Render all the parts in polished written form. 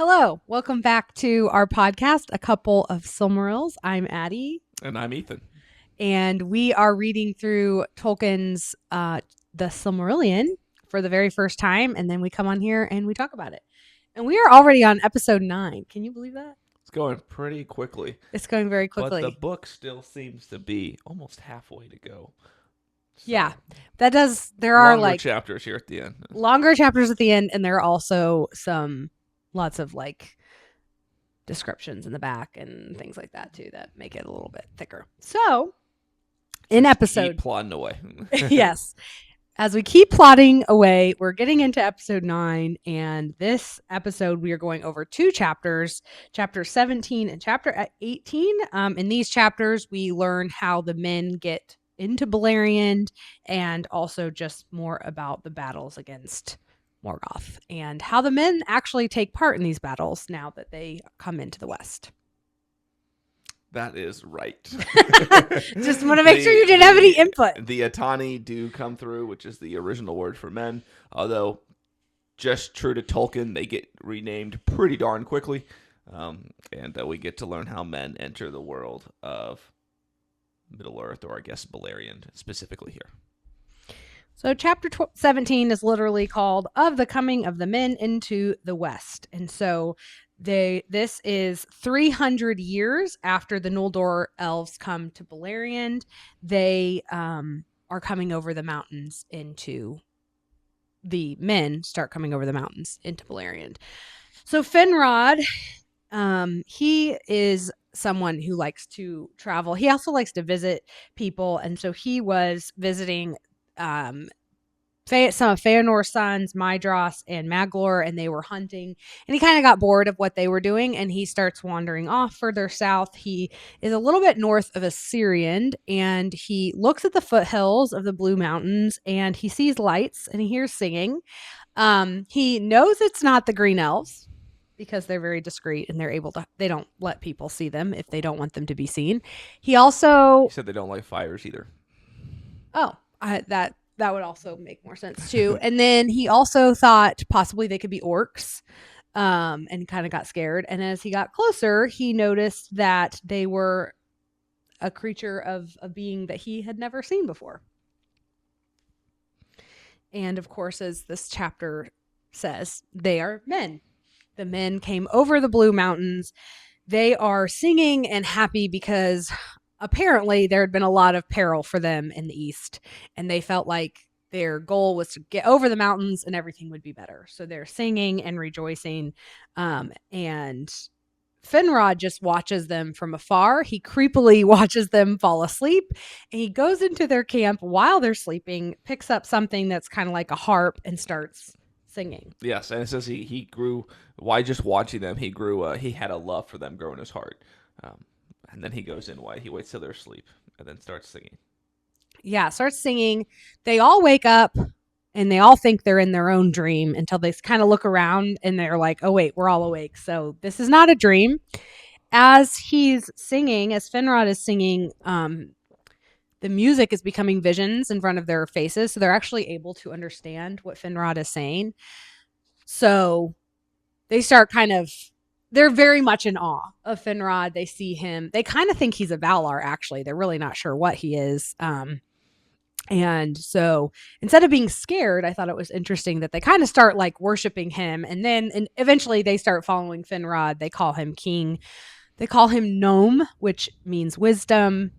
Hello, welcome back to our podcast, A Couple of Silmarils. I'm Addie. And I'm Ethan. And we are reading through Tolkien's The Silmarillion for the very first time. And then we come on here and we talk about it. And we are already on episode 9. Can you believe that? It's going pretty quickly. It's going very quickly. But the book still seems to be almost halfway to go. So, yeah, that does. There are longer chapters here at the end. Longer chapters at the end. And there are also lots of descriptions in the back and things like that too that make it a little bit thicker. So in episode, keep plodding away. Yes, as we keep plodding away, we're getting into episode 9, and this episode we are going over 2 chapters, chapter 17 and chapter 18. In these chapters we learn how the men get into Beleriand and also just more about the battles against Morgoth and how the men actually take part in these battles now that they come into the West. That is right. Just want to make sure you didn't have any input. The Atani do come through, which is the original word for men. Although, just true to Tolkien, they get renamed pretty darn quickly. And we get to learn how men enter the world of Middle-earth, or I guess Beleriand specifically here. So chapter 17 is literally called Of the Coming of the Men into the West. And so this is 300 years after the Noldor elves come to Beleriand. They are coming over the mountains into the men start coming over the mountains into Beleriand. So Finrod, he is someone who likes to travel. He also likes to visit people. And so he was visiting some of Feanor's sons, Maedhros and Maglor, and they were hunting. And he kind of got bored of what they were doing, and he starts wandering off further south. He is a little bit north of Assyrian, and he looks at the foothills of the Blue Mountains, and he sees lights, and he hears singing. He knows it's not the Green Elves, because they're very discreet, and they don't let people see them if they don't want them to be seen. He said they don't like fires either. Oh, that would also make more sense too. And then he also thought possibly they could be orcs, and kind of got scared. And as he got closer, he noticed that they were a creature of a being that he had never seen before. And of course, as this chapter says, they are men. The men came over the Blue Mountains. They are singing and happy because apparently there had been a lot of peril for them in the east, and they felt like their goal was to get over the mountains and everything would be better. So they're singing and rejoicing, and Finrod just watches them from afar. He creepily watches them fall asleep, and he goes into their camp while they're sleeping, picks up something that's kind of like a harp and starts singing. Yes, and it says he grew, why just watching them, he grew, he had a love for them grow in his heart. And then he goes in, he waits till they're asleep and then starts singing. Yeah, starts singing. They all wake up and they all think they're in their own dream until they kind of look around and they're like, oh, wait, we're all awake. So this is not a dream. As he's singing, as Finrod is singing, the music is becoming visions in front of their faces. So they're actually able to understand what Finrod is saying. So they start they're very much in awe of Finrod. They see him. They kind of think he's a Valar, actually. They're really not sure what he is. And so instead of being scared, I thought it was interesting that they kind of start worshiping him. And eventually they start following Finrod. They call him king. They call him Gnome, which means wisdom.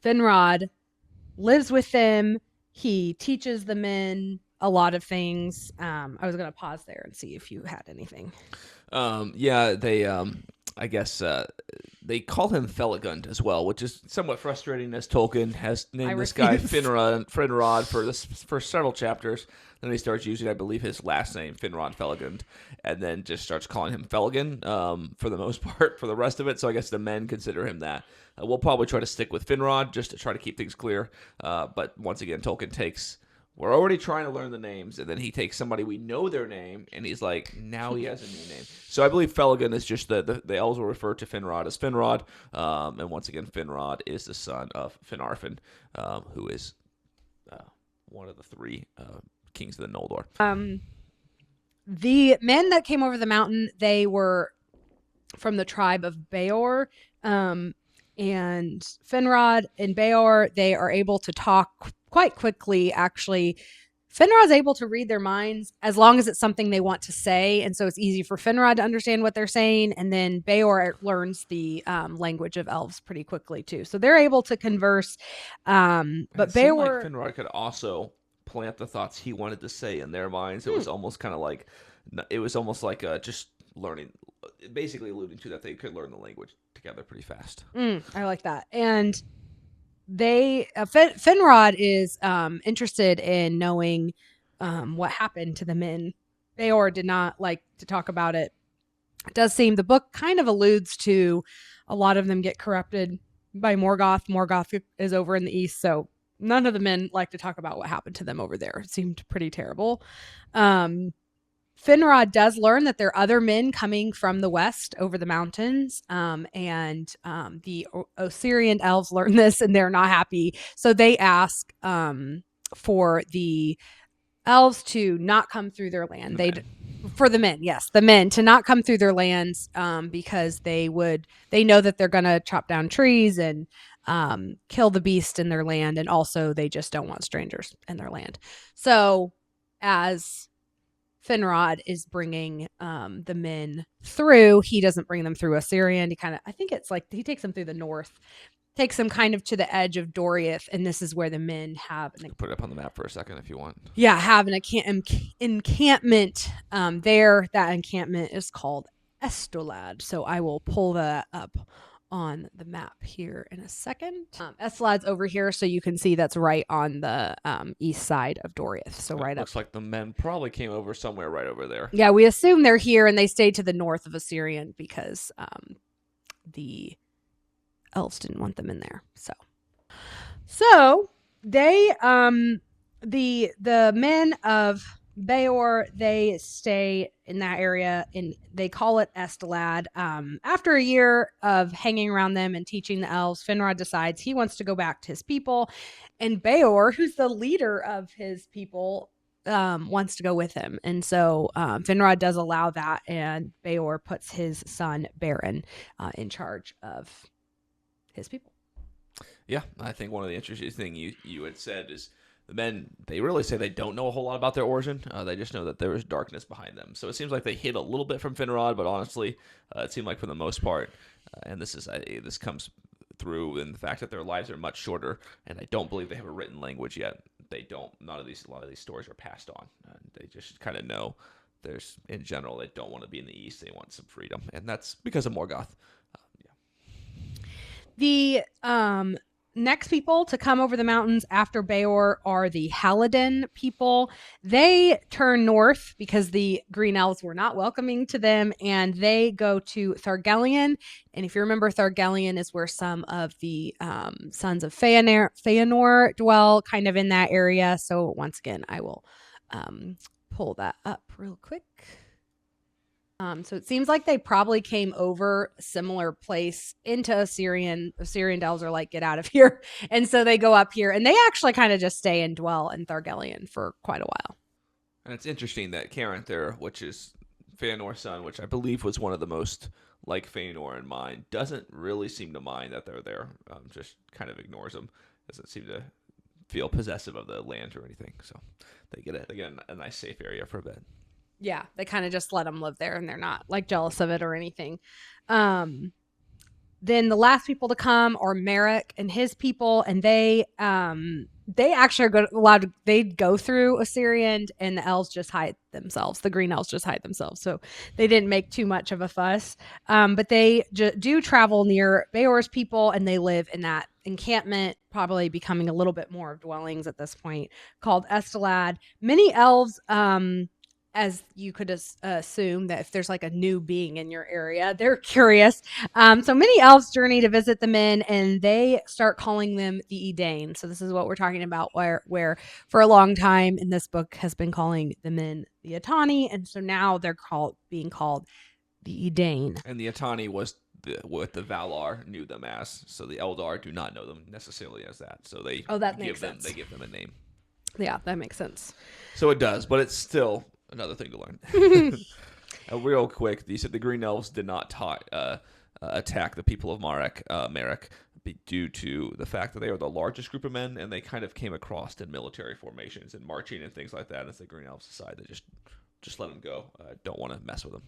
Finrod lives with them. He teaches the men a lot of things. I was going to pause there and see if you had anything. I guess they call him Felagund as well, which is somewhat frustrating as Tolkien has named this guy Finrod for several chapters. Then he starts using, I believe, his last name, Finrod Felagund, and then just starts calling him Felagund for the most part for the rest of it. So I guess the men consider him that. We'll probably try to stick with Finrod just to try to keep things clear. But once again, Tolkien we're already trying to learn the names, and then he takes somebody we know their name, and he's like, now he has a new name. So I believe Felagund is just the elves will refer to Finrod as Finrod, and once again, Finrod is the son of Finarfin, who is one of the 3 kings of the Noldor. The men that came over the mountain, they were from the tribe of Beor. And Finrod and Beor, they are able to talk quite quickly, actually. Finrod's able to read their minds as long as it's something they want to say. And so it's easy for Finrod to understand what they're saying. And then Beor learns the language of elves pretty quickly, too. So they're able to converse. But Beor. Like Finrod could also plant the thoughts he wanted to say in their minds. It was almost kind of like, just learning, basically alluding to that they could learn the language together pretty fast. I like that. And Finrod is interested in knowing what happened to the men. Beor did not like to talk about it. It does seem the book kind of alludes to a lot of them get corrupted by Morgoth. Morgoth is over in the east, so none of the men like to talk about what happened to them over there. It seemed pretty terrible. Finrod does learn that there are other men coming from the west over the mountains, and the Osirian elves learn this, and they're not happy. So they ask for the elves to not come through their land. For the men, yes, the men to not come through their lands because they know that they're going to chop down trees and kill the beast in their land, and also they just don't want strangers in their land. So as Finrod is bringing the men through, he doesn't bring them through Osirian. I think it's like he takes them through the north, takes them kind of to the edge of Doriath, and this is where the men have put it up on the map for a second if you want. Yeah, have an encampment there. That encampment is called Estolad. So I will pull that up on the map here in a second. Estolad's over here, so you can see that's right on the east side of Doriath. So right up. Looks like the men probably came over somewhere right over there. Yeah, we assume they're here, and they stayed to the north of Osirian because the elves didn't want them in there. So they the men of Beor, they stay in that area, and they call it Estolad. After a year of hanging around them and teaching the elves, Finrod decides he wants to go back to his people, and Beor, who's the leader of his people, wants to go with him. And so Finrod does allow that, and Beor puts his son Baron in charge of his people. Yeah, I think one of the interesting things you had said is the men, they really say they don't know a whole lot about their origin. They just know that there is darkness behind them. So it seems like they hid a little bit from Finrod, but honestly, it seemed like for the most part, and this comes through in the fact that their lives are much shorter, and I don't believe they have a written language yet. A lot of these stories are passed on. They just kind of know in general, they don't want to be in the East. They want some freedom, and that's because of Morgoth. The next people to come over the mountains after Beor are the Halidin people. They turn north because the Green Elves were not welcoming to them, and they go to Thargelion. And if you remember, Thargelion is where some of the sons of Feanor dwell, kind of in that area. So once again, I will pull that up real quick. So it seems like they probably came over a similar place into Osirian. Osirian elves are like, get out of here. And so they go up here, and they actually kind of just stay and dwell in Thargelion for quite a while. And it's interesting that Caranthir, which is Feanor's son, which I believe was one of the most like Feanor in mind, doesn't really seem to mind that they're there. Just kind of ignores them. Doesn't seem to feel possessive of the land or anything. So they get a nice safe area for a bit. Yeah, they kind of just let them live there, and they're not like jealous of it or anything. Then the last people to come are Merrick and his people, and they actually are allowed. They go through Osirian, and the elves just hide themselves. The green elves just hide themselves, so they didn't make too much of a fuss. But they do travel near Beor's people, and they live in that encampment, probably becoming a little bit more of dwellings at this point, called Estolad. Many elves, as you could assume, that if there's like a new being in your area, they're curious. So many elves journey to visit the men, and they start calling them the Edain. So this is what we're talking about, where for a long time in this book has been calling the men the Atani, and so now they're being called the Edain. And the Atani was what the Valar knew them as. So the Eldar do not know them necessarily as that. So they makes sense. They give them a name. Yeah, that makes sense. So it does, but it's still Another thing to learn. Real quick, you said the Green Elves did not attack the people of Marek, due to the fact that they are the largest group of men, and they kind of came across in military formations and marching and things like that. And as the Green Elves decide to just let them go, don't want to mess with them.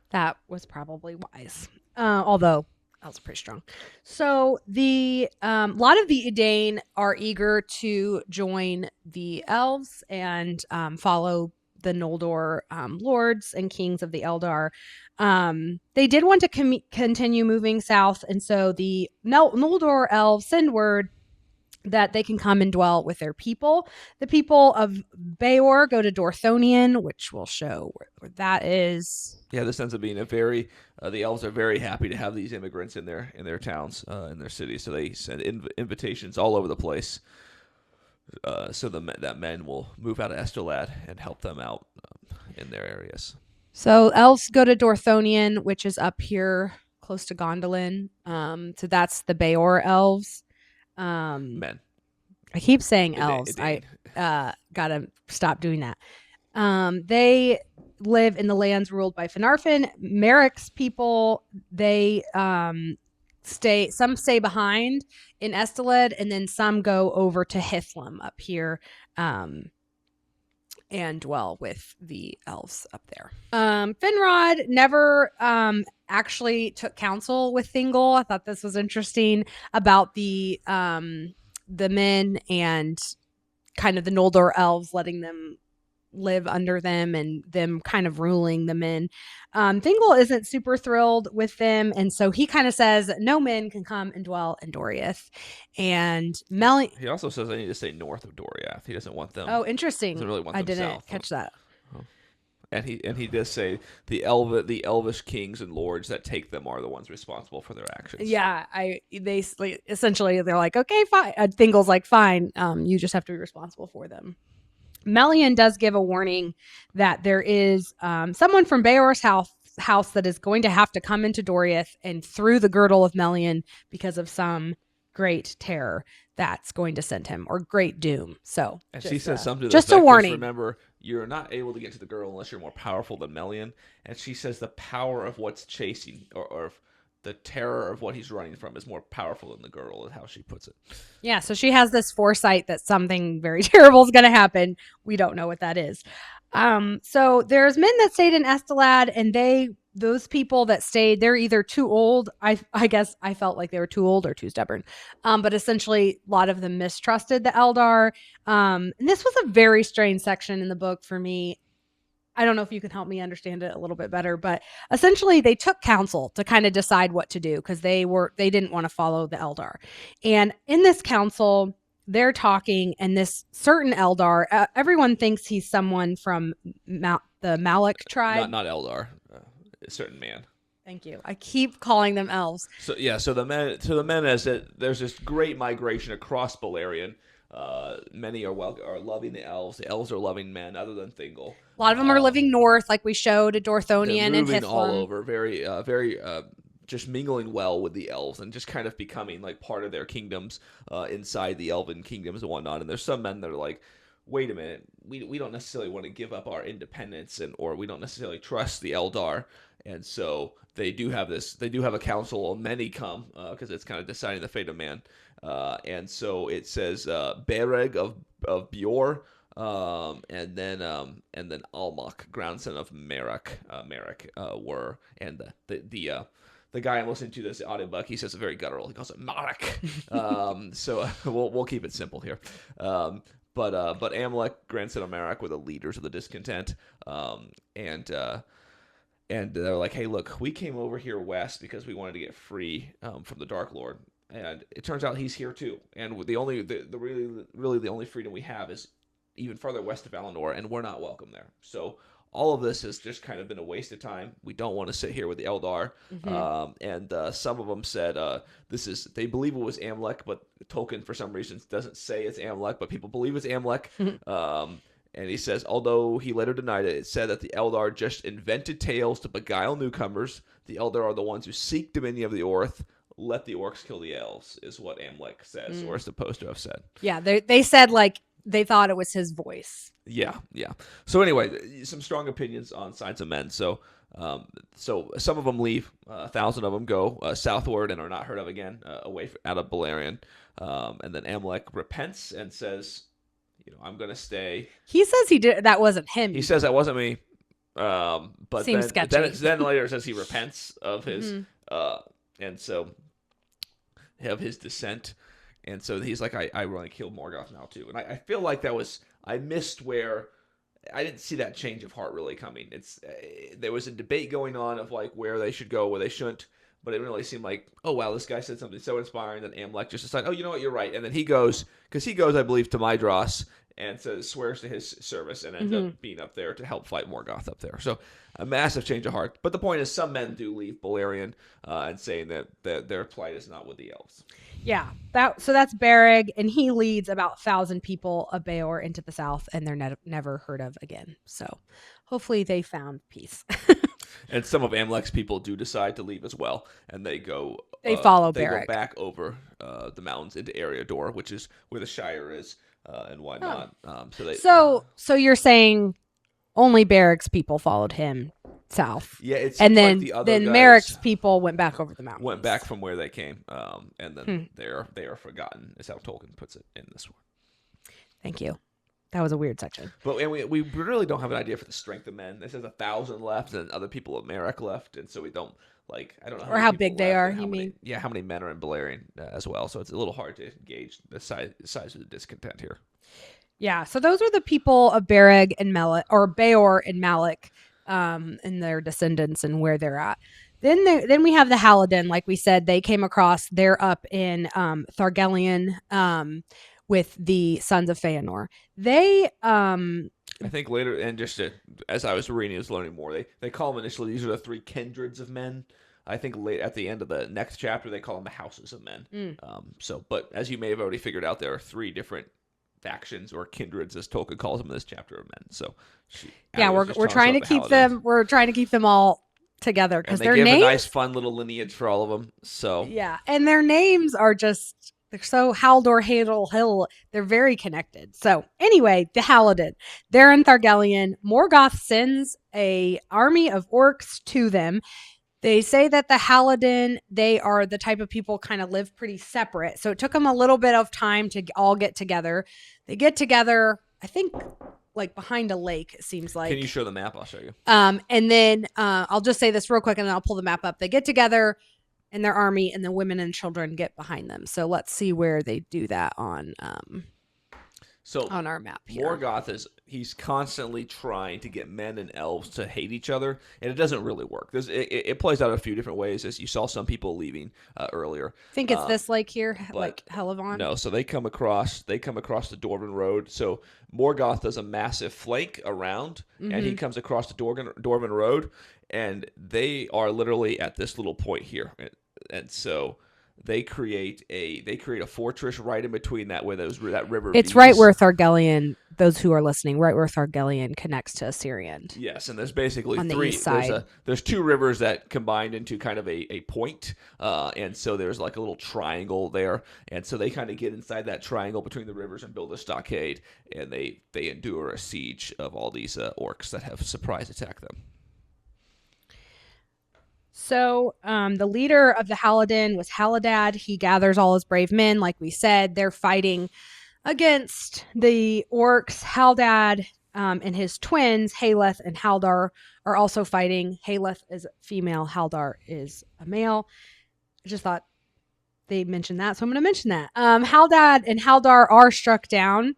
That was probably wise, although that was pretty strong. So the lot of the Edain are eager to join the elves and follow the Noldor lords and kings of the Eldar. They did want to continue moving south, and so the Noldor elves send word that they can come and dwell with their people. The people of Beor go to Dorthonion, which will show where that is. Yeah, this ends up being a very the elves are very happy to have these immigrants in their towns, in their cities. So they send invitations all over the place, so that men will move out of Estolad and help them out in their areas. So elves go to Dorthonion, which is up here close to Gondolin. So that's the Beor elves. Men. I keep saying elves. Edain. I gotta stop doing that. They live in the lands ruled by Finarfin. Merrick's people, they some stay behind in Esteled, and then some go over to Hithlum up here and dwell with the elves up there. Finrod never actually took counsel with Thingol. I thought this was interesting about the men and kind of the Noldor elves, letting them live under them and them kind of ruling the men. Thingol isn't super thrilled with them, and so he kind of says no men can come and dwell in Doriath. And he also says they need to stay north of Doriath. He doesn't want them. Oh, interesting. Doesn't really want them I didn't south. catch that. And he does say the elvish kings and lords that take them are the ones responsible for their actions. Yeah, they essentially they're like, okay, fine. Thingol's like, fine. You just have to be responsible for them. Melian does give a warning that there is someone from Beor's house that is going to have to come into Doriath and through the girdle of Melian because of some great terror that's going to send him, or great doom. So, and she says something to just a warning. Remember, you're not able to get to the girdle unless you're more powerful than Melian. And she says the power of what's chasing, or the terror of what he's running from, is more powerful than the girdle, is how she puts it. Yeah, so she has this foresight that something very terrible is going to happen. We don't know what that is. So there's men that stayed in Estelad, and those people that stayed, they're either too old. I guess I felt like they were too old or too stubborn. But essentially, a lot of them mistrusted the Eldar. And this was a very strange section in the book for me. I don't know if you can help me understand it a little bit better, but essentially they took counsel to kind of decide what to do because they didn't want to follow the Eldar. And in this council, they're talking, and this certain Eldar, everyone thinks he's someone from the Malak tribe. Not Eldar, a certain man. Thank you. I keep calling them elves. So the men as there's this great migration across Beleriand. Many are loving the elves. The elves are loving men, other than Thingol. A lot of them are living north, like we showed at Dorthonion and Hithlum. All over, very just mingling well with the elves and just kind of becoming like part of their kingdoms inside the elven kingdoms and whatnot. And there's some men that are like, wait a minute, we don't necessarily want to give up our independence, or we don't necessarily trust the Eldar. And so they do have a council. Many come because it's kind of deciding the fate of man. And so it says Bereg of Beor, and then Almach, grandson of Merrick, were, and the guy I'm listening to this audiobook, he says a very guttural. He calls it Marek. So we'll keep it simple here. But Amalek, grandson of Marek, were the leaders of the discontent, and they're like, hey, look, we came over here west because we wanted to get free from the Dark Lord. And it turns out he's here too. And really the only freedom we have is even farther west of Valinor, and we're not welcome there. So all of this has just kind of been a waste of time. We don't want to sit here with the Eldar. Mm-hmm. And some of them said they believe it was Amalek, but Tolkien for some reason doesn't say it's Amalek, but people believe it's Amalek. And he says, although he later denied it, it said that the Eldar just invented tales to beguile newcomers. The Eldar are the ones who seek dominion of the Orth. Let the orcs kill the elves, is what Amalek says, or is supposed to have said. Yeah, they said, like, they thought it was his voice. Yeah. So anyway, some strong opinions on Signs of Men. So some of them leave. 1,000 of them go southward and are not heard of again, out of Beleriand. And then Amalek repents and says, I'm going to stay. He says he did. That wasn't him. He says that wasn't me. But Seems sketchy. Then later it says he repents of his, and so of his dissent. And so he's like, I want to kill Morgoth now too. And I feel like I missed where I didn't see that change of heart really coming. There was a debate going on of like where they should go, where they shouldn't. But it really seemed like, oh, wow, this guy said something so inspiring that Amalek just decided, oh, you know what, you're right. And then he goes, I believe, to Mydros and swears to his service and ends up being up there to help fight Morgoth up there. So a massive change of heart. But the point is some men do leave Beleriand and saying that their plight is not with the elves. Yeah, so that's Bereg, and he leads about 1,000 people of Beor into the south, and they're never heard of again. So hopefully they found peace. And some of Amalek's people do decide to leave as well, and they go. They follow They Bereg. go back over the mountains into Eriador, which is where the Shire is, and whatnot. So you're saying only Bereg's people followed him south. Yeah, it's and then like the other guys Merrick's people went back over the mountains. Went back from where they came, and then they are forgotten, is how Tolkien puts it in this one. Thank you. That was a weird section. But and we really don't have an idea for the strength of men. It says 1,000 left, and other people of Merrick left, and so we don't I don't know. Or how big they are. You mean? Yeah, how many men are in Beleriand as well? So it's a little hard to gauge the size of the discontent here. Yeah. So those are the people of Bereg and Beor and Malek, and their descendants and where they're at. Then we have the Halidin. Like we said, they came across. They're up in Thargelion with the sons of Feanor. They I think later, and as I was reading, I was learning more. They call them initially, these are the 3 kindreds of men. I think late at the end of the next chapter, they call them the houses of men. But as you may have already figured out, there are 3 different factions or kindreds, as Tolkien calls them in this chapter of men. So we're trying to keep them. We're trying to keep them all together because their names, a nice, fun little lineage for all of them. So yeah, and their names are just. They're so Haldor, Hadel, Hill. They're very connected. So anyway, the Halidin. They're in Thargelion. Morgoth sends a army of orcs to them. They say that the Halidin, they are the type of people kind of live pretty separate. So it took them a little bit of time to all get together. They get together, I think, like behind a lake, it seems like. Can you show the map? I'll show you. And then I'll just say this real quick, and then I'll pull the map up. They get together in their army, and the women and children get behind them. So let's see where they do that on our map here. Morgoth he's constantly trying to get men and elves to hate each other, and it doesn't really work. It plays out a few different ways, as you saw some people leaving earlier. I think it's this lake here, like Helivon. No, so they come across the Dwarven Road. So Morgoth does a massive flank around, and he comes across the Dwarven Road, and they are literally at this little point here, and so they create a fortress right in between that where that river. It's right where Thargelion. Those who are listening, right where Thargelion connects to Assyrian. Yes, and there's basically on 3. The east side. There's 2 rivers that combined into kind of a point, and so there's like a little triangle there, and so they kind of get inside that triangle between the rivers and build a stockade, and they endure a siege of all these orcs that have surprise attacked them. So the leader of the Halidin was Halidad. He gathers all his brave men. Like we said, they're fighting against the orcs. Haldad and his twins, Haleth and Haldar, are also fighting. Haleth is female. Haldar is a male. I just thought they mentioned that, so I'm going to mention that. Haldad and Haldar are struck down.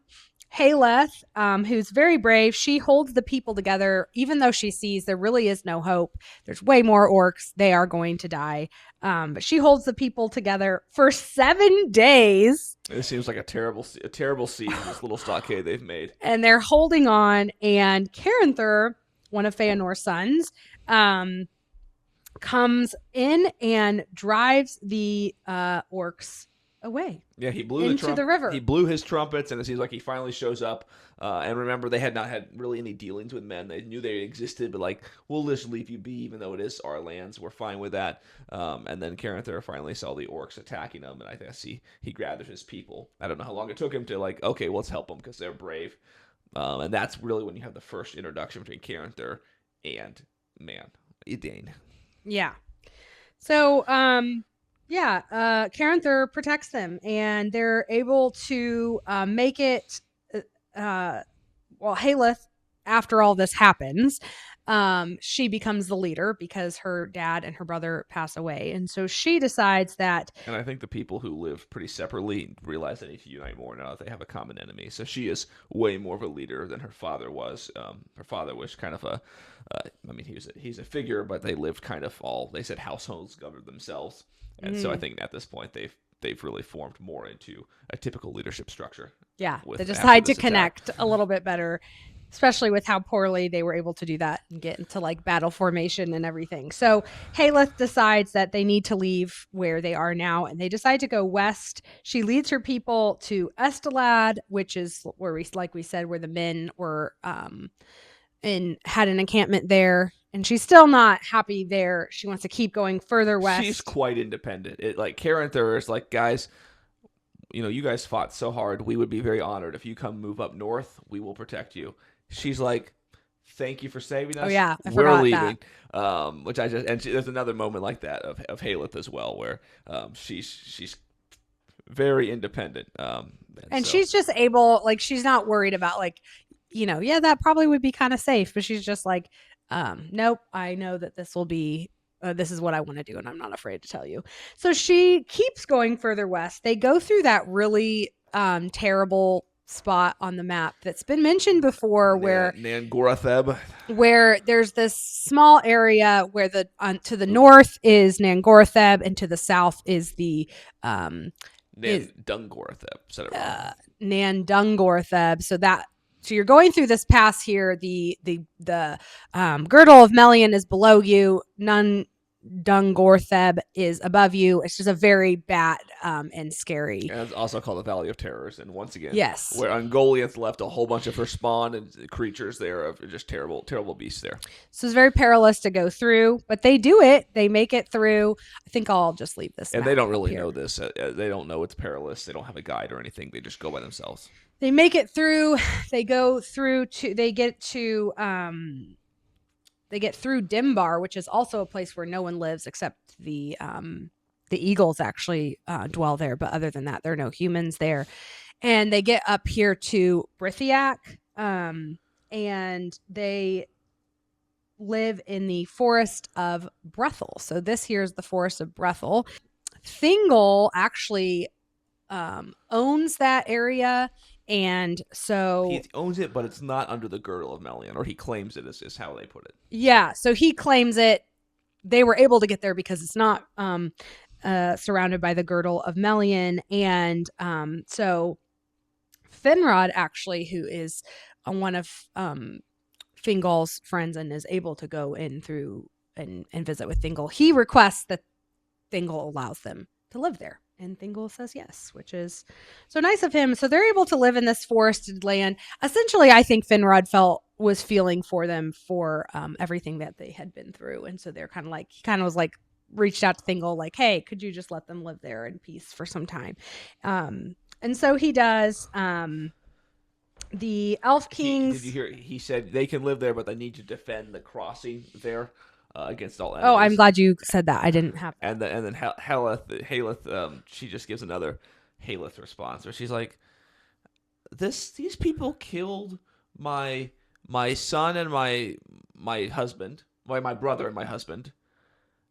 Haleth, who's very brave, she holds the people together, even though she sees there really is no hope. There's way more orcs. They are going to die. But she holds the people together for 7 days. It seems like a terrible siege, this little stockade they've made. And they're holding on. And Caranthur, one of Feanor's sons, comes in and drives the orcs away. Yeah, he blew into the river. He blew his trumpets, and it seems like he finally shows up. And remember, they had not had really any dealings with men. They knew they existed, but like, we'll just leave you be, even though it is our lands. We're fine with that. And then Caranthur finally saw the orcs attacking him, and I guess he gathered his people. I don't know how long it took him to like, okay, well, let's help them because they're brave. And that's really when you have the first introduction between Caranthur and Edain. Yeah. So, Caranthur protects them, and they're able to make it. Haleth, after all this happens, she becomes the leader because her dad and her brother pass away, and so she decides that. And I think the people who live pretty separately realize they need to unite more now that they have a common enemy. So she is way more of a leader than her father was. Her father was kind of he's a figure, but they lived kind of they said households governed themselves. And so I think at this point they've really formed more into a typical leadership structure. Yeah, they decide to connect a little bit better, especially with how poorly they were able to do that and get into like battle formation and everything. So Haleth decides that they need to leave where they are now, and they decide to go west. She leads her people to Estelad, which is where we said, where the men were and had an encampment there. And she's still not happy there. She wants to keep going further west. She's quite independent. Caranthur is like, guys, you guys fought so hard. We would be very honored if you come move up north. We will protect you. She's like, thank you for saving us. Oh yeah, we're leaving. That. There's another moment like that of Haleth as well, where she's very independent. And she's just able, like, she's not worried about like, that probably would be kind of safe, but she's just like, nope, I know that this will be, this is what I want to do, and I'm not afraid to tell you. So she keeps going further west. They go through that really terrible spot on the map that's been mentioned before, where Nangortheb, where there's this small area where to the north is Nangortheb, and to the south is the Nandungortheb. Nandungortheb. So you're going through this pass here. The girdle of Melian is below you. Nandungortheb is above you. It's just a very bad and scary. And it's also called the Valley of Terrors. And once again, yes, where Ungoliath left a whole bunch of her spawn and creatures there of just terrible, terrible beasts there. So it's very perilous to go through, but they do it. They make it through. I think I'll just leave this. And they don't really know this. They don't know it's perilous. They don't have a guide or anything. They just go by themselves. They make it through. They go through they get through Dimbar, which is also a place where no one lives except the eagles actually dwell there. But other than that, there are no humans there. And they get up here to Brithiac, and they live in the forest of Brethel. So this here is the forest of Brethel. Thingol actually owns that area. And so he owns it, but it's not under the girdle of Melian, or he claims it is how they put it. Yeah, so he claims it. They were able to get there because it's not surrounded by the girdle of Melian. And so Finrod, actually, who is one of Thingol's friends and is able to go in through and visit with Thingol, he requests that Thingol allows them to live there. And Thingol says yes, which is so nice of him. So they're able to live in this forested land. Essentially, I think Finrod was feeling for them for everything that they had been through. And so they're reached out to Thingol like, hey, could you just let them live there in peace for some time? And so he does. The Elf Kings. Did you hear? He said they can live there, but they need to defend the crossing there. Against all enemies. Oh, I'm glad you said that. I didn't have that. And then Haleth, she just gives another Haleth response where she's like, these people killed my son and my husband, my brother and my husband.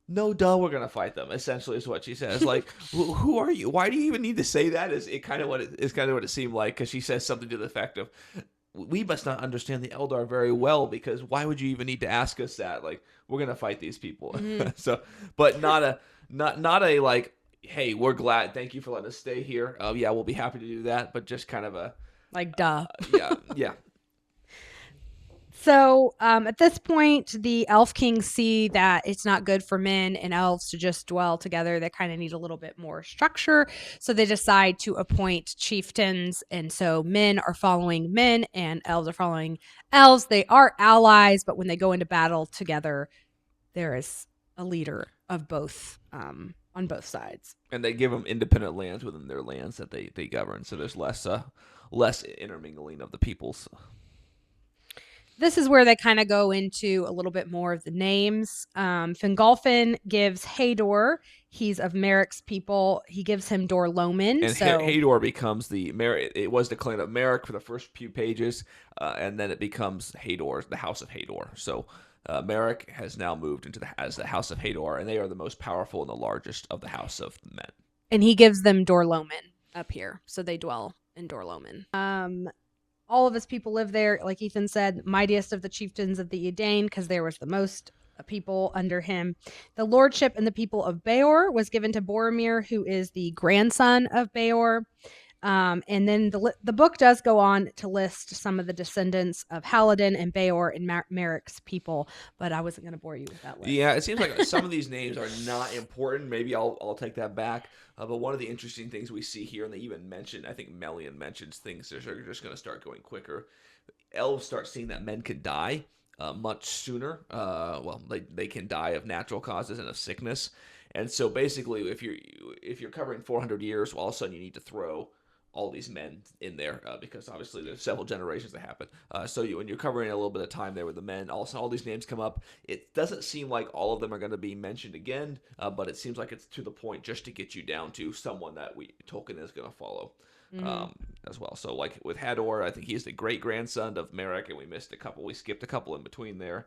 No, duh, we're gonna fight them. Essentially, is what she says. Like, who are you? Why do you even need to say that? Is kind of what it seemed like, because she says something to the effect of, we must not understand the Eldar very well, because why would you even need to ask us that? Like, we're gonna fight these people. Mm-hmm. So, but not a like, hey, we're glad, thank you for letting us stay here. Yeah, we'll be happy to do that. But just kind of a like, duh. Yeah. So at this point, the elf kings see that it's not good for men and elves to just dwell together. They kind of need a little bit more structure. So they decide to appoint chieftains. And so men are following men and elves are following elves. They are allies, but when they go into battle together, there is a leader of both on both sides. And they give them independent lands within their lands that they govern. So there's less intermingling of the peoples. This is where they kind of go into a little bit more of the names. Fingolfin gives Hador, he's of Merrick's people, he gives him Dorlomin. And Hador becomes the Merrick. It was the clan of Merrick for the first few pages, and then it becomes Hador, the House of Hador. So Merrick has now moved into as the House of Hador, and they are the most powerful and the largest of the House of Men. And he gives them Dorlomin up here, so they dwell in Dorlomin. All of his people live there, like Ethan said, mightiest of the chieftains of the Edain, because there was the most people under him. The lordship and the people of Beor was given to Boromir, who is the grandson of Beor. And then the book does go on to list some of the descendants of Halladin and Beor and Merrick's people, but I wasn't going to bore you with that list. Yeah, it seems like some of these names are not important. Maybe I'll take that back. But one of the interesting things we see here, and they even mention, I think Melian mentions things that are just going to start going quicker. Elves start seeing that men can die much sooner. Well, they can die of natural causes and of sickness. And so basically, if you're covering 400 years, well, all of a sudden you need to throw all these men in there because obviously there's several generations that happen. So when you're covering a little bit of time there with the men, also all these names come up. It doesn't seem like all of them are going to be mentioned again, but it seems like it's to the point just to get you down to someone that Tolkien is going to follow as well. So like with Hador, I think he's the great grandson of Merrick, and we skipped a couple in between there,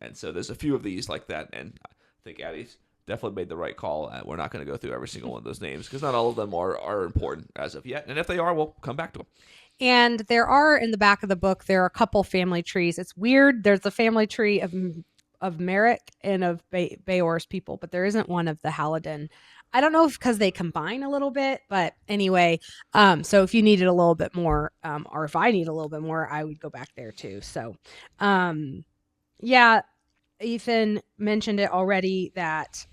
and so there's a few of these like that, and I think Addie's definitely made the right call. We're not going to go through every single one of those names because not all of them are important as of yet. And if they are, we'll come back to them. And there are, in the back of the book, there are a couple family trees. It's weird. There's a family tree of Merrick and of Beor's people, but there isn't one of the Halladin. I don't know if because they combine a little bit, but anyway, so if you needed a little bit more, or if I need a little bit more, I would go back there too. So, yeah, Ethan mentioned it already that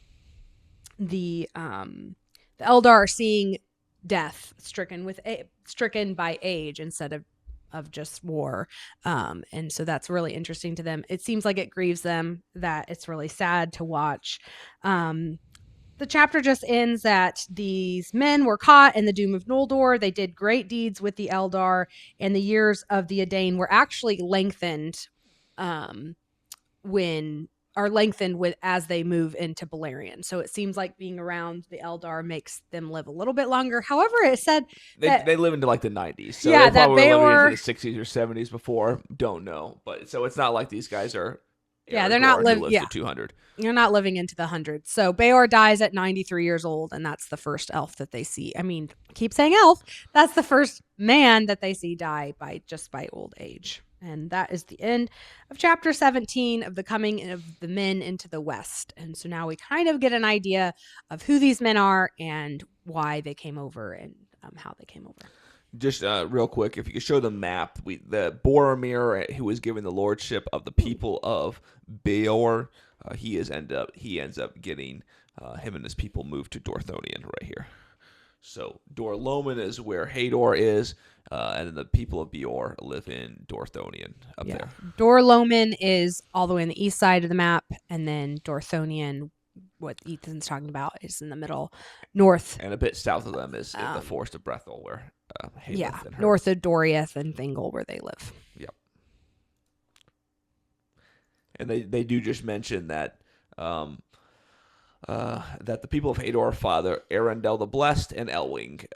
the Eldar are seeing death stricken by age instead of just war, and so that's really interesting to them. It seems like it grieves them, that it's really sad to watch. The chapter just ends that these men were caught in the Doom of Noldor. They did great deeds with the Eldar, and the years of the Edain were actually lengthened as they move into Beleriand. So it seems like being around the Eldar makes them live a little bit longer. However, it said they live into like the 90s. So yeah, they probably were living into the 60s or 70s before. Don't know. But so it's not like these guys are they're not living to 200. You're not living into the hundreds. So Beor dies at 93 years old, and that's the first elf that they see. I mean, keep saying elf. That's the first man that they see die by old age. And that is the end of chapter 17 of the coming of the men into the West. And so now we kind of get an idea of who these men are and why they came over and how they came over. Just real quick, if you could show the map, the Boromir, who was given the lordship of the people of Beor, he ends up getting him and his people moved to Dorthonion right here. So Dorlomin is where Hador is, and then the people of Beor live in Dorthonion up there. Dorlomin is all the way on the east side of the map, and then Dorthonion, what Ethan's talking about, is in the middle, north. And a bit south of them is in the Forest of Brethil, where Haelith and her. North of Doriath and Thingol, where they live. Yep. And they do just mention that that the people of Hador father Arundel the Blessed and Elwing.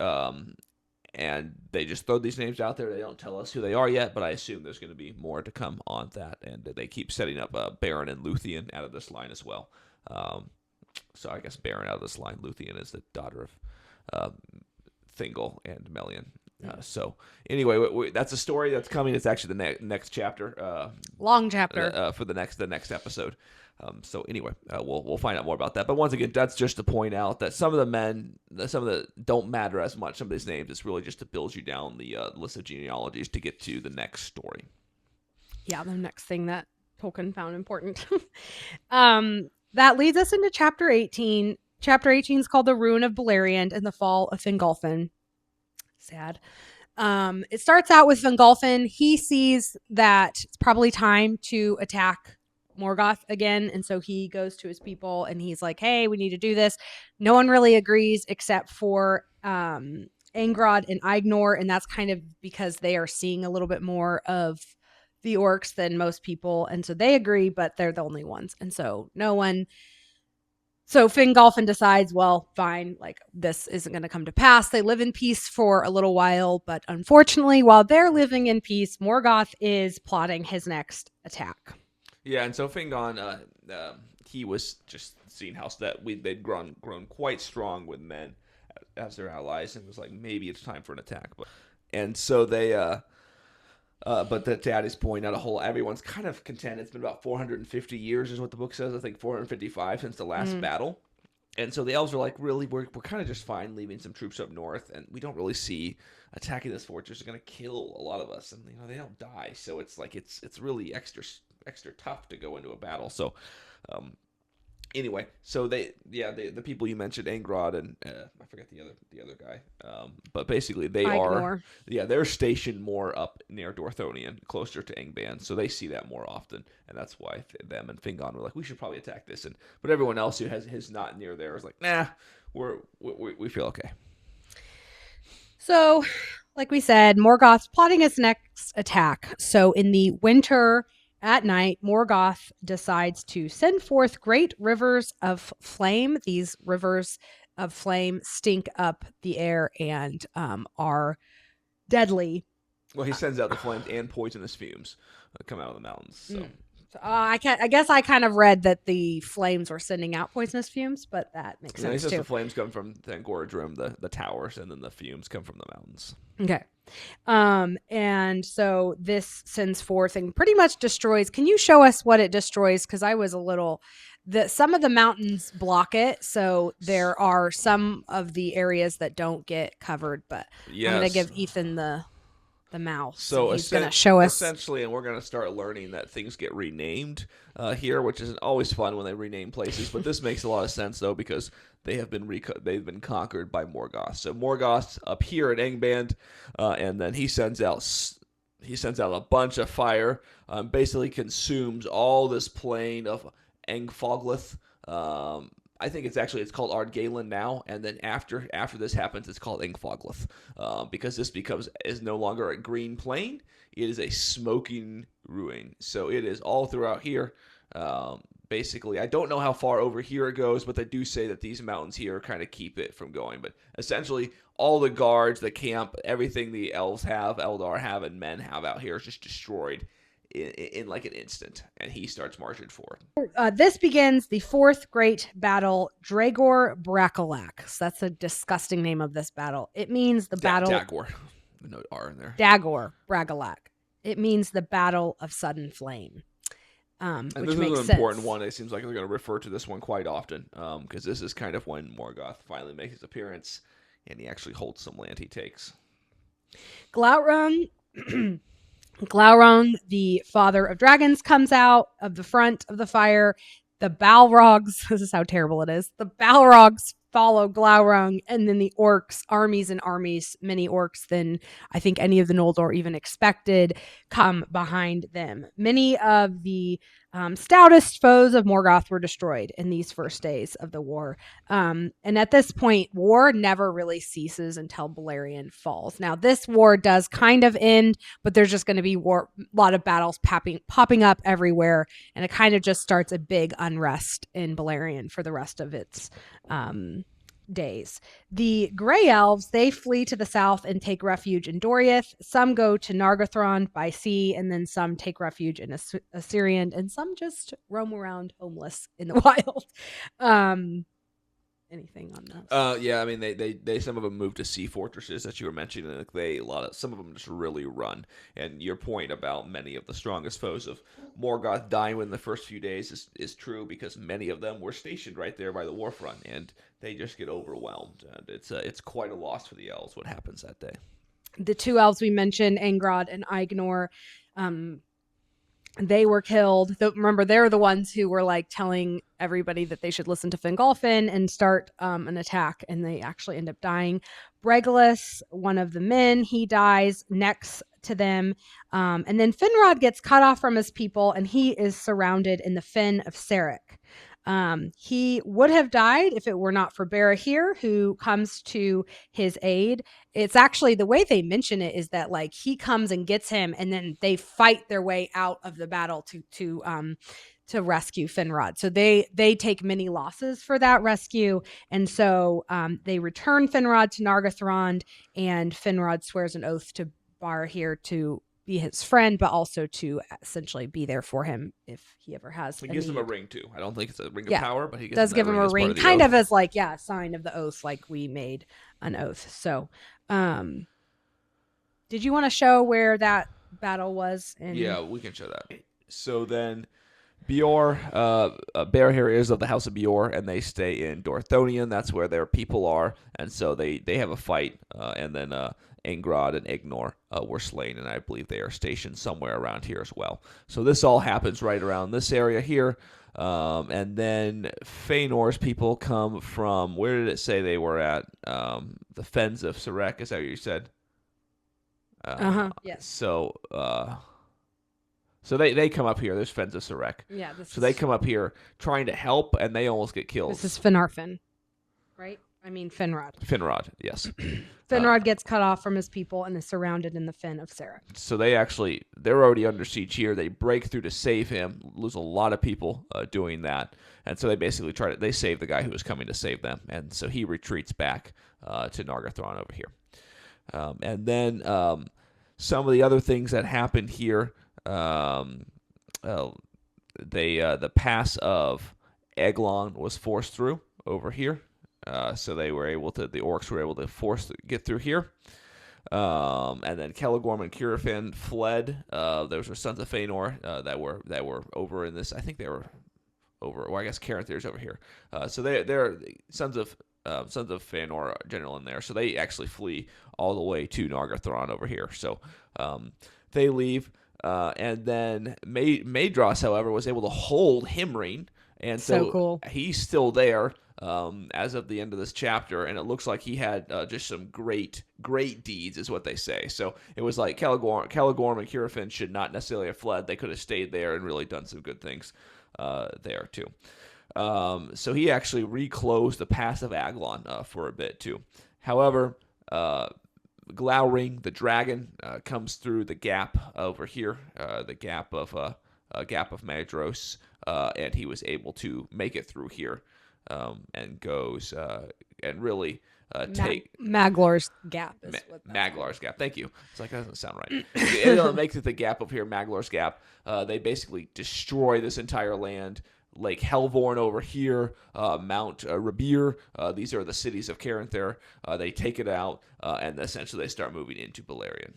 And they just throw these names out there. They don't tell us who they are yet, but I assume there's going to be more to come on that. And they keep setting up Baron and Luthien out of this line as well. So I guess Baron out of this line. Luthien is the daughter of Thingol and Melian. So anyway, that's a story that's coming. It's actually the next chapter. Long chapter for the next episode. So anyway, we'll find out more about that. But once again, that's just to point out that some of the don't matter as much. Some of these names, it's really just to build you down the list of genealogies to get to the next story. Yeah, the next thing that Tolkien found important. That leads us into chapter 18. Chapter 18 is called The Ruin of Beleriand and the Fall of Fingolfin. Sad. It starts out with Fingolfin. He sees that it's probably time to attack Morgoth again. And so he goes to his people and he's like, hey, we need to do this. No one really agrees except for Angrod and Ignor. And that's kind of because they are seeing a little bit more of the orcs than most people. And so they agree, but they're the only ones. And so no one. So Fingolfin decides, well, fine, like this isn't going to come to pass. They live in peace for a little while, but unfortunately, while they're living in peace, Morgoth is plotting his next attack. Yeah, and so Fingon, he was just seeing how they'd grown quite strong with men as their allies, and was like, maybe it's time for an attack. And so they, but to Daddy's point, everyone's kind of content. It's been about 450 years, is what the book says. I think 455 since the last battle. And so the elves are like, really, we're kind of just fine leaving some troops up north, and we don't really see attacking this fortress is going to kill a lot of us, and they don't die. So it's like it's really extra tough to go into a battle. So anyway, so the people you mentioned, Angrod and I forget the other guy, but basically they're stationed more up near Dorthonion, closer to Angband, so they see that more often, and that's why them and Fingon were like, we should probably attack this, but everyone else who is not near there is like, nah, we feel okay. So, like we said, Morgoth's plotting his next attack. So in the winter. At night, Morgoth decides to send forth great rivers of flame. These rivers of flame stink up the air and are deadly. Well, he sends out the flames and poisonous fumes that come out of the mountains. So. I guess I kind of read that the flames were sending out poisonous fumes, but that makes sense too. The flames come from Thangorodrim, the towers, and then the fumes come from the mountains. Okay. And so this sends forth and pretty much destroys. Can you show us what it destroys? Because I was a little. Some of the mountains block it, so there are some of the areas that don't get covered. But yes. I'm going to give Ethan the mouse. So he's going to show us. Essentially, and we're going to start learning that things get renamed here, which isn't always fun when they rename places. But this makes a lot of sense, though, because they've been conquered by Morgoth. So Morgoth's up here at Angband, and then he sends out a bunch of fire, basically consumes all this plain of Angfoglith. I think it's called Ardgalen now, and then after this happens, it's called Angfoglith, because this is no longer a green plain. It is a smoking ruin. So it is all throughout here. Basically, I don't know how far over here it goes, but they do say that these mountains here kind of keep it from going. But essentially, all the guards, the camp, everything the elves have, Eldar have, and men have out here is just destroyed in like an instant, and he starts marching forward. This begins the fourth great battle, Dagor Bragollach. So that's a disgusting name of this battle. It means the battle. Dagor. No R in there. Dagor Bragollach. It means the battle of sudden flame. And which this makes is an important one. It seems like they're going to refer to this one quite often, because this is kind of when Morgoth finally makes his appearance, and he actually holds some land he takes. Glaurung, the father of dragons, comes out of the front of the fire. The Balrogs, this is how terrible it is. The Balrogs follow Glaurung, and then the orcs, armies and armies, many orcs than I think any of the Noldor even expected, come behind them. Many of the stoutest foes of Morgoth were destroyed in these first days of the war. And at this point, war never really ceases until Beleriand falls. Now, this war does kind of end, but there's just going to be a lot of battles popping up everywhere, and it kind of just starts a big unrest in Beleriand for the rest of its days. The Grey Elves, they flee to the south and take refuge in Doriath. Some go to Nargothrond by sea, and then some take refuge in Assyrian, and some just roam around homeless in the wild. Anything on those? Yeah, I mean, they some of them move to sea fortresses that you were mentioning. Like some of them just really run. And your point about many of the strongest foes of Morgoth dying within the first few days is true, because many of them were stationed right there by the warfront, and they just get overwhelmed. And it's quite a loss for the elves what happens that day. The two elves we mentioned, Angrod and Ignor, they were killed. Remember, they're the ones who were like telling everybody that they should listen to Fingolfin and start an attack, and they actually end up dying. Bragollach, one of the men, he dies next to them. And then Finrod gets cut off from his people, and he is surrounded in the Fen of Sarek. He would have died if it were not for Barahir, who comes to his aid. It's actually, the way they mention it is that like he comes and gets him, and then they fight their way out of the battle to rescue Finrod. So they take many losses for that rescue, and so they return Finrod to Nargothrond, and Finrod swears an oath to Barahir to be his friend, but also to essentially be there for him if he ever has. He gives him a ring too. I don't think it's a ring of power, but he does give him a ring, kind of as like a sign of the oath, like we made an oath. So, did you want to show where that battle was? Yeah, we can show that. So then, Barahir is of the House of Beor, and they stay in Dorthonion. That's where their people are, and so they have a fight, and then Angrod and Ignor were slain, and I believe they are stationed somewhere around here as well. So this all happens right around this area here, and then Feanor's people come from, where did it say they were at? The Fens of Sarek, is that what you said? Yes. So they come up here. There's Fens of Sarek. Yeah. They come up here trying to help, and they almost get killed. This is Finarfin, right? I mean Finrod. Finrod, yes. Finrod gets cut off from his people and is surrounded in the Fen of Sarek. So they're already under siege here. They break through to save him, lose a lot of people doing that. And so they basically they save the guy who was coming to save them. And so he retreats back to Nargothrond over here. And then some of the other things that happened here, the pass of Eglon was forced through over here. So the orcs were able to get through here. And then Celegorm and Curufin fled. Those were sons of Feanor that were over in this. I think they were over. Well, I guess Caranthir's over here. So they're sons of Feanor general in there. So they actually flee all the way to Nargothrond over here. So they leave. And then Maedhros, however, was able to hold Himring. And so cool. He's still there as of the end of this chapter, and it looks like he had just some great deeds, is what they say. So it was like Celegorm and Curufin should not necessarily have fled. They could have stayed there and really done some good things there too. So he actually reclosed the Pass of Aglon for a bit too. However, Glowring, the dragon, comes through the gap over here, the gap of Maedhros, and he was able to make it through here, and goes and really take Maglor's Gap. Maglor's Gap. Thank you. It's like that doesn't sound right. It makes it the gap up here, Maglor's Gap. They basically destroy this entire land. Lake Helvorn over here, Mount Rabir. These are the cities of Caranthir. They take it out, and essentially they start moving into Beleriand.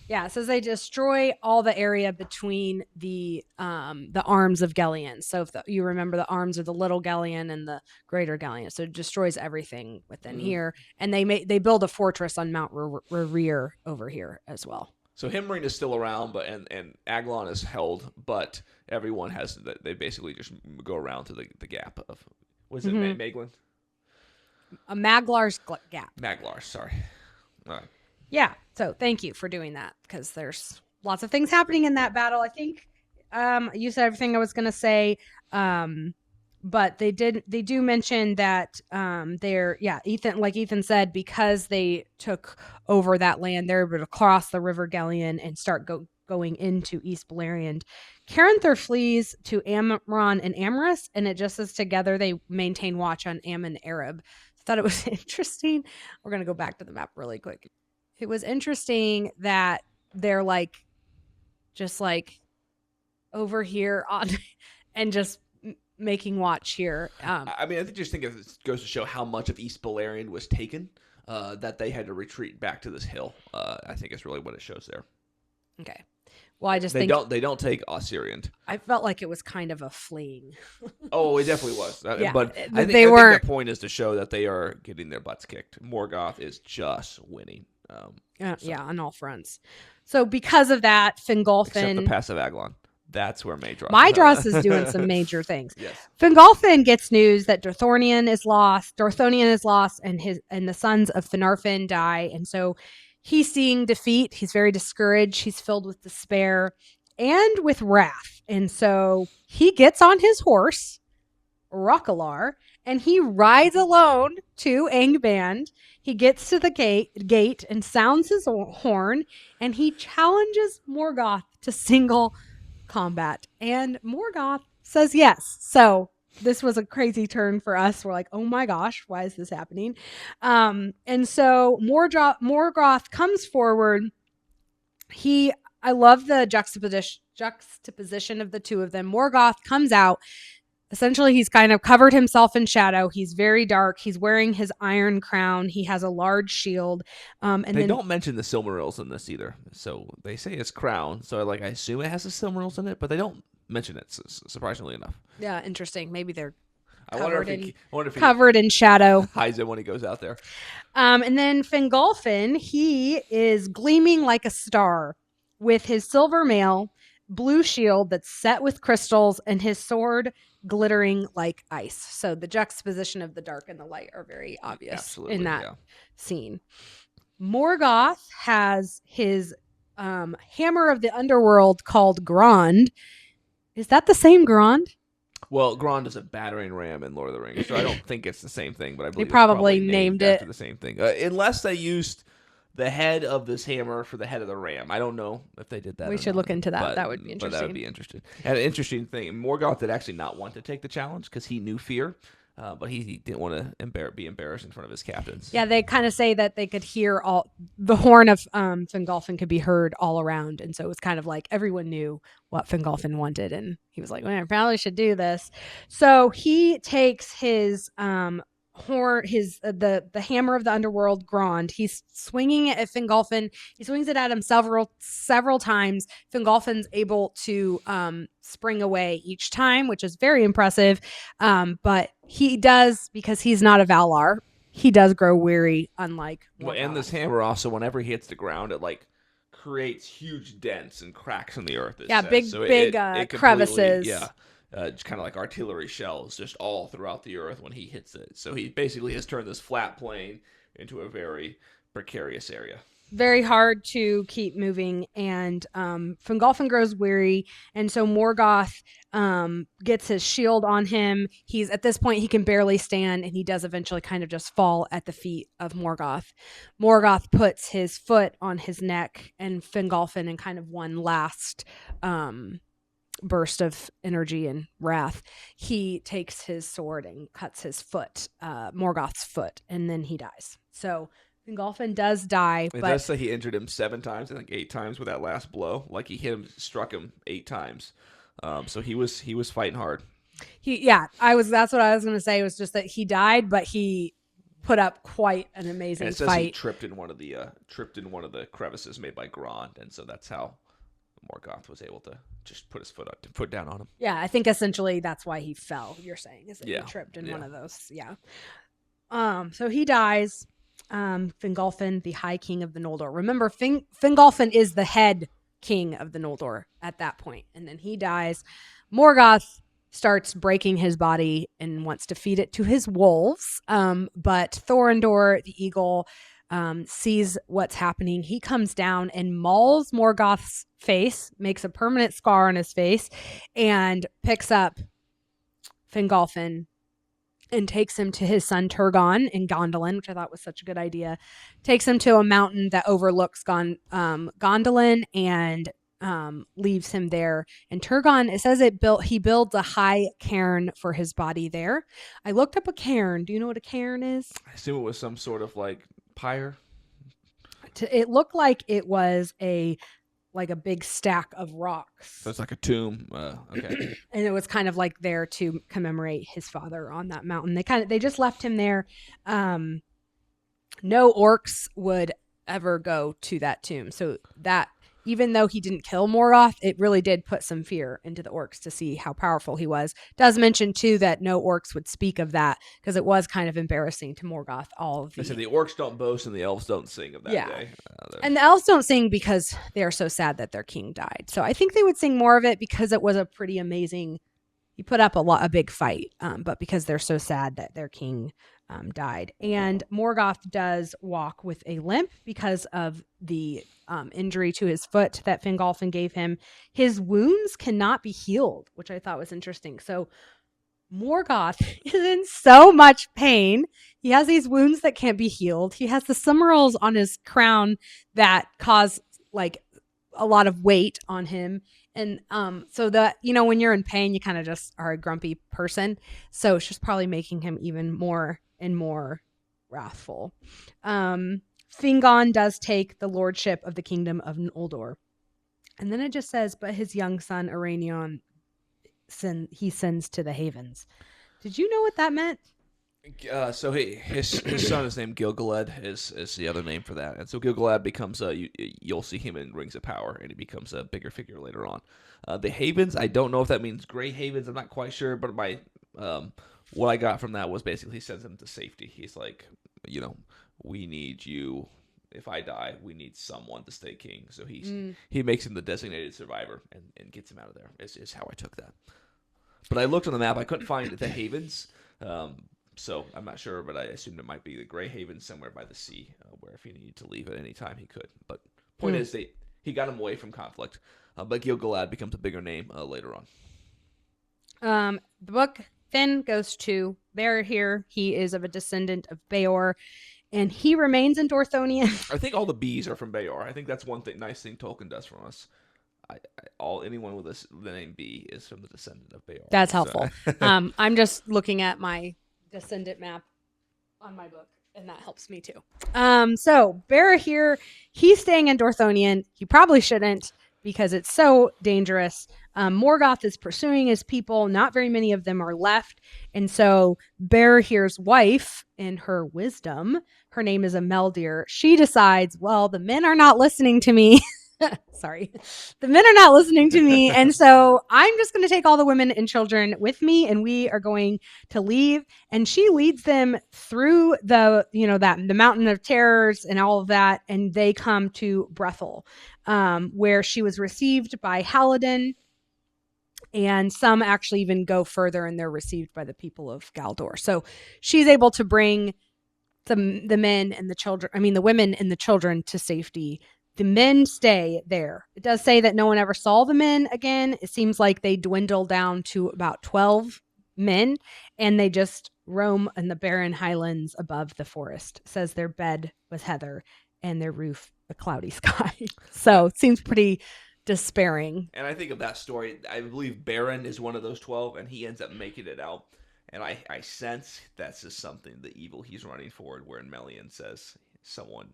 Yeah, it says they destroy all the area between the arms of Gellion. So if you remember, the arms are the little Gellion and the greater Gellion. So it destroys everything within here, and they build a fortress on Mount Rabir over here as well. So Himring is still around, but and Aglon is held, but everyone they basically just go around to the gap of, was it Maglin? A Maglor's Gap. Maglar, sorry. All right. Yeah, so thank you for doing that, because there's lots of things happening in that battle. I think you said everything I was going to say, but they do mention that Ethan said, because they took over that land, they're able to cross the River Gellion and start going into East Beleriand. Caranthir flees to Amron and Amorous, and it just says together they maintain watch on Ammon Arab. I thought it was interesting. We're going to go back to the map really quick. It was interesting that they're just over here on and just making watch here. I mean, I think it goes to show how much of East Beleriand was taken, that they had to retreat back to this hill. I think is really what it shows there. Okay. Well, I just they don't take Osirian. I felt like it was kind of a fleeing. Oh, it definitely was. Yeah, but I think the point is to show that they are getting their butts kicked. Morgoth is just winning. Yeah, on all fronts. So because of that, Fingolfin, except the Pass of Aglon. That's where Maedhros is doing some major things. Yes. Fingolfin gets news that Dorthonion is lost, and the sons of Finarfin die, and so he's seeing defeat. He's very discouraged. He's filled with despair and with wrath, and so he gets on his horse, Rockalar, and he rides alone to Angband. He gets to the gate and sounds his horn, and he challenges Morgoth to single combat. And Morgoth says yes. So this was a crazy turn for us. We're like, oh my gosh, why is this happening? And so Morgoth comes forward. I love the juxtaposition of the two of them. Morgoth comes out. Essentially, he's kind of covered himself in shadow. He's very dark. He's wearing his iron crown. He has a large shield. And they don't mention the Silmarils in this either. So they say it's crown. So I assume it has the Silmarils in it, but they don't mention it, surprisingly enough. Yeah, interesting. Maybe they're covered in shadow. Hides it when he goes out there. And then Fingolfin, he is gleaming like a star with his silver mail, blue shield that's set with crystals, and his sword glittering like ice. So the juxtaposition of the dark and the light are very obvious in that scene. Morgoth has his hammer of the underworld called Grond. Is that the same Grond? Well, Grond is a battering ram in Lord of the Rings, so I don't think it's the same thing, but I believe they probably named it after the same thing. Unless they used the head of this hammer for the head of the ram. I don't know if they did that. We should look into that. But, that would be interesting. But that would be interesting. And an interesting thing, Morgoth did actually not want to take the challenge because he knew fear, but he didn't want to be embarrassed in front of his captains. Yeah, they kind of say that they could hear the horn of Fingolfin could be heard all around, and so it was kind of like everyone knew what Fingolfin wanted, and he was like, well, I probably should do this. So he takes his the hammer of the underworld, Grond. He's swinging it at Fingolfin. He swings it at him several times. Fingolfin's able to spring away each time, which is very impressive. But he does, because he's not a Valar, he does grow weary, unlike Morgoth. Well, and this hammer also, whenever he hits the ground, it creates huge dents and cracks in the earth. Big crevices. Yeah. It's kind of like artillery shells just all throughout the earth when he hits it. So he basically has turned this flat plain into a very precarious area. Very hard to keep moving, and Fingolfin grows weary, and so Morgoth gets his shield on him. At this point, he can barely stand, and he does eventually kind of just fall at the feet of Morgoth. Morgoth puts his foot on his neck, and Fingolfin, in kind of one last burst of energy and wrath, he takes his sword and cuts his foot, Morgoth's foot, and then he dies. So Fingolfin does die. It does say he injured him 7 times, I think 8 times with that last blow. He struck him 8 times. So he was fighting hard. That's what I was going to say, was just that he died, but he put up quite an amazing and it says fight. He tripped in one of the crevices made by Grond, and so that's how Morgoth was able to just put his foot down on him. Yeah, I think essentially that's why he fell. You're saying is that he tripped in one of those. Yeah. So he dies. Fingolfin, the High King of the Noldor. Remember, Fingolfin is the head king of the Noldor at that point, and then he dies. Morgoth starts breaking his body and wants to feed it to his wolves. But Thorondor, the eagle, sees what's happening. He comes down and mauls Morgoth's face, makes a permanent scar on his face, and picks up Fingolfin and takes him to his son Turgon in Gondolin, which I thought was such a good idea. Takes him to a mountain that overlooks Gondolin and leaves him there. And Turgon, it says he builds a high cairn for his body there. I looked up a cairn. Do you know what a cairn is? I assume it was some sort of pyre. It looked like it was a big stack of rocks. So it's like a tomb. Okay. And it was kind of there to commemorate his father on that mountain. They just left him there. No orcs would ever go to that tomb. So that even though he didn't kill Morgoth, it really did put some fear into the orcs to see how powerful he was. Does mention too that no orcs would speak of that because it was kind of embarrassing to Morgoth. All of I said the the orcs don't boast and the elves don't sing of that day. and the elves don't sing because they are so sad that their king died. So I think they would sing more of it because it was a pretty amazing. He put up a big fight, but because they're so sad that their king died. And Morgoth does walk with a limp because of the injury to his foot that Fingolfin gave him. His wounds cannot be healed, which I thought was interesting. So Morgoth is in so much pain. He has these wounds that can't be healed. He has the Silmarils on his crown that cause like a lot of weight on him. And so that, when you're in pain, you kind of just are a grumpy person. So it's just probably making him even more and more wrathful. Fingon does take the lordship of the kingdom of Noldor. And then it just says, but his young son, Araenion, he sends to the Havens. Did you know what that meant? So his son is named Gilgalad is the other name for that, and so Gilgalad becomes you'll see him in Rings of Power, and he becomes a bigger figure later on. The Havens, I don't know if that means Grey Havens. I'm not quite sure, but what I got from that was basically he sends him to safety. He's like, we need you. If I die, we need someone to stay king. So he makes him the designated survivor and gets him out of there. Is how I took that. But I looked on the map. I couldn't find the Havens. So I'm not sure, but I assumed it might be the Grey Havens somewhere by the sea, where if he needed to leave at any time, he could. But point is, he got him away from conflict. But Gilgalad becomes a bigger name later on. The book then goes to Barahir. He is of a descendant of Beor, and he remains in Dorthonion. I think all the bees are from Beor. I think that's one nice thing Tolkien does for us. Anyone with the name B is from the descendant of Beor. That's helpful. I'm just looking at my descendant map on my book, and that helps me too. So Barahir, he's staying in Dorthonion. He probably shouldn't because it's so dangerous. Morgoth is pursuing his people. Not very many of them are left. And so Barahir's wife, in her wisdom, her name is Imeldir, she decides, well, the men are not listening to me. Sorry. The men are not listening to me. And so I'm just going to take all the women and children with me, and we are going to leave. And she leads them through the Mountain of Terrors and all of that. And they come to Brethil, where she was received by Halladin. And some actually even go further, and they're received by the people of Galdor. So she's able to bring the men and the children, the women and the children to safety. The men stay there. It does say that no one ever saw the men again. It seems like they dwindle down to about 12 men, and they just roam in the barren highlands above the forest. It says their bed was heather and their roof a cloudy sky. So it seems pretty despairing. And I think of that story, I believe Beren is one of those 12, and he ends up making it out. And I sense that's just something, the evil he's running forward, where Melian says someone